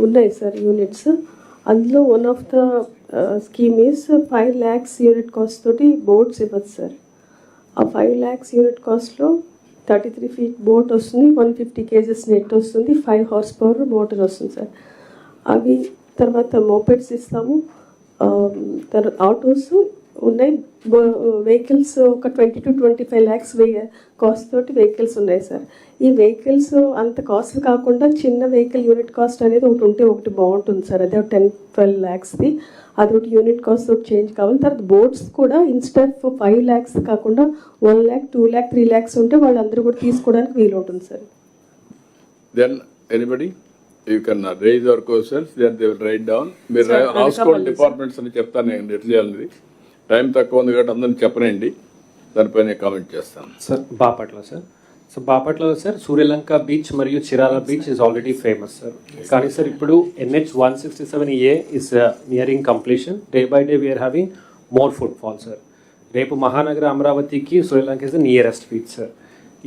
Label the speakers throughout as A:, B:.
A: ఉన్నాయి sir units. అందులో one of the scheme is 5 lakhs unit cost తోటి boats ఇవ్వచ్చు సార్. ఆ 5 lakhs యూనిట్ కాస్ట్లో 33 feet బోట్ వస్తుంది, 150 kgs నెట్ వస్తుంది, 5 horsepower మోటార్ వస్తుంది సార్. అవి తర్వాత మోపెడ్స్ ఇస్తాము, తర్వాత ఆటోస్ ఉన్నాయి, వెహికల్స్ ఒక 20 to 25 lakhs కాస్ట్ తోటి వెహికల్స్ ఉన్నాయి సార్. ఈ వెహికల్స్ అంత కాస్ట్ కాకుండా చిన్న వెహికల్ యూనిట్ కాస్ట్ అనేది ఒకటి ఉంటే ఒకటి బాగుంటుంది సార్. అదే 10-12 lakhsది అదొకటి యూనిట్ కాస్ట్ ఒకటి చేంజ్ కావాలి. తర్వాత బోట్స్ కూడా ఇన్స్టెడ్ ఆఫ్ 5 lakhs కాకుండా 1 lakh, 2 lakh, 3 lakhs ఉంటే వాళ్ళందరూ కూడా తీసుకోవడానికి వీలు ఉంటుంది sir.
B: Then anybody you can raise your questions, then they will write down. మీరు రాసుకోండి డిపార్ట్మెంట్స్ అని చెప్తాను నేను ఎట్లా చేయాలనేది. టైం తక్కువ ఉంది కాబట్టి అందరిని చెప్పనండి, దానిపైన కామెంట్ చేస్తాను.
C: సార్ బాపట్ల సార్, సో బాపట్లలో సార్ సూర్యలంక బీచ్ మరియు Chirala beach is already famous sir. కానీ సార్ ఇప్పుడు NH-167A is nearing completion. Day by day we're having more footfall sir. రేపు మహానగర అమరావతికి Suryalanka is the nearest beach sir.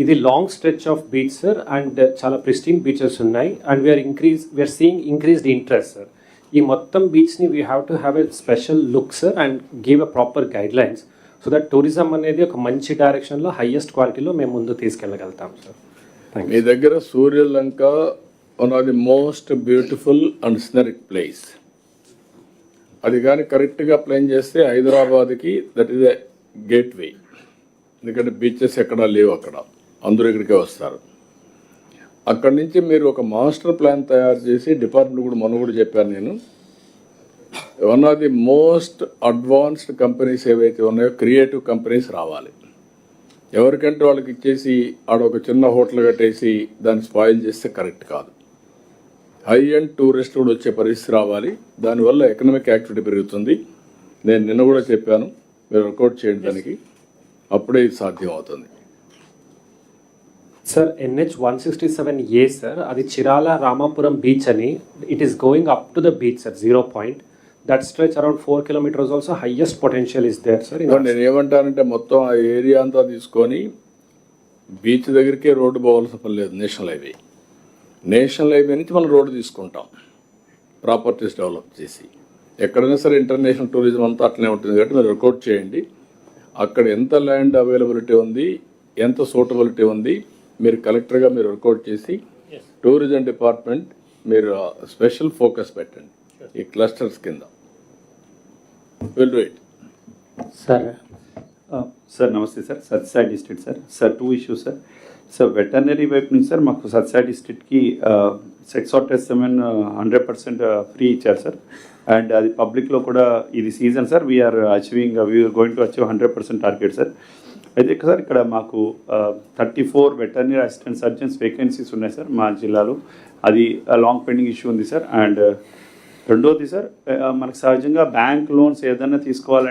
C: ఇది long stretch of beach sir and చాలా pristine beaches ఉన్నాయి and we're seeing increased interest sir. ఈ మొత్తం బీచ్ని we have to have a special look sir and give a proper guide lines so that tourism అనేది ఒక మంచి డైరెక్షన్లో highest క్వాలిటీలో మేము ముందు తీసుకెళ్ళగలుగుతాం సార్.
B: మీ దగ్గర Suryalanka one of the most beautiful and scenic place. అది కానీ కరెక్ట్గా ప్లాన్ చేస్తే హైదరాబాద్కి దట్ ఈస్ ఎ గేట్వే. ఎందుకంటే బీచెస్ ఎక్కడా లేవు, అక్కడ అందరూ ఇక్కడికే వస్తారు. అక్కడి నుంచి మీరు ఒక మాస్టర్ ప్లాన్ తయారు చేసి డిపార్ట్మెంట్ కూడా మొన్న కూడా చెప్పాను నేను, one of the most advanced companies ఏవైతే ఉన్నాయో క్రియేటివ్ కంపెనీస్ రావాలి. ఎవరికంటే వాళ్ళకి ఇచ్చేసి ఆడ ఒక చిన్న హోటల్ కట్టేసి దాన్ని స్పాయిల్ చేస్తే కరెక్ట్ కాదు. హై అండ్ టూరిస్ట్ కూడా వచ్చే పరిస్థితి రావాలి. దానివల్ల ఎకనామిక్ యాక్టివిటీ పెరుగుతుంది. నేను నిన్న కూడా చెప్పాను, మీరు వర్కౌట్ చేయండి దానికి, అప్పుడే ఇది సాధ్యం అవుతుంది.
C: సార్ NH-167A సార్, అది చిరాల రామాపురం బీచ్ అని, it is going up to the beach sir, 0 point. That stretch around 4 kilometers also highest potential is there sir.
B: నేను ఏమంటానంటే మొత్తం ఆ ఏరియా అంతా తీసుకొని బీచ్ దగ్గరికే రోడ్డు పోవాల్సిన పని లేదు. నేషనల్ హైవే నుంచి మనం రోడ్డు తీసుకుంటాం ప్రాపర్టీస్ డెవలప్ చేసి. ఎక్కడైనా సరే ఇంటర్నేషనల్ టూరిజం అంతా అట్లనే ఉంటుంది కాబట్టి మీరు వర్కౌట్ చేయండి. అక్కడ ఎంత ల్యాండ్ అవైలబిలిటీ ఉంది, ఎంత సూటబిలిటీ ఉంది, మీరు కలెక్టర్గా మీరు వర్కౌట్ చేసి టూరిజం డిపార్ట్మెంట్ మీరు స్పెషల్ ఫోకస్ పెట్టండి ఈ క్లస్టర్స్ కింద. Will do it.
D: సార్ నమస్తే sir, Sathya Sai district sir 2 issues sir. Sir veterinary వైపు నుంచి సార్ మాకు సత్యసాయి డిస్ట్రిక్ట్కి సెక్సాటెస్టమిన్ 100% ఫ్రీ ఇచ్చారు సార్. అండ్ అది పబ్లిక్లో కూడా ఇది season sir, we're going to achieve 100% target sir. అయితే సార్ ఇక్కడ మాకు 34 వెటర్నరీ అసిస్టెంట్ సర్జన్స్ వేకెన్సీస్ ఉన్నాయి సార్ మా జిల్లాలో. అది లాంగ్ పెండింగ్ ఇష్యూ ఉంది సార్. అండ్ రెండోది సార్, మనకు సహజంగా బ్యాంక్ లోన్స్ ఏదైనా తీసుకోవాలంటే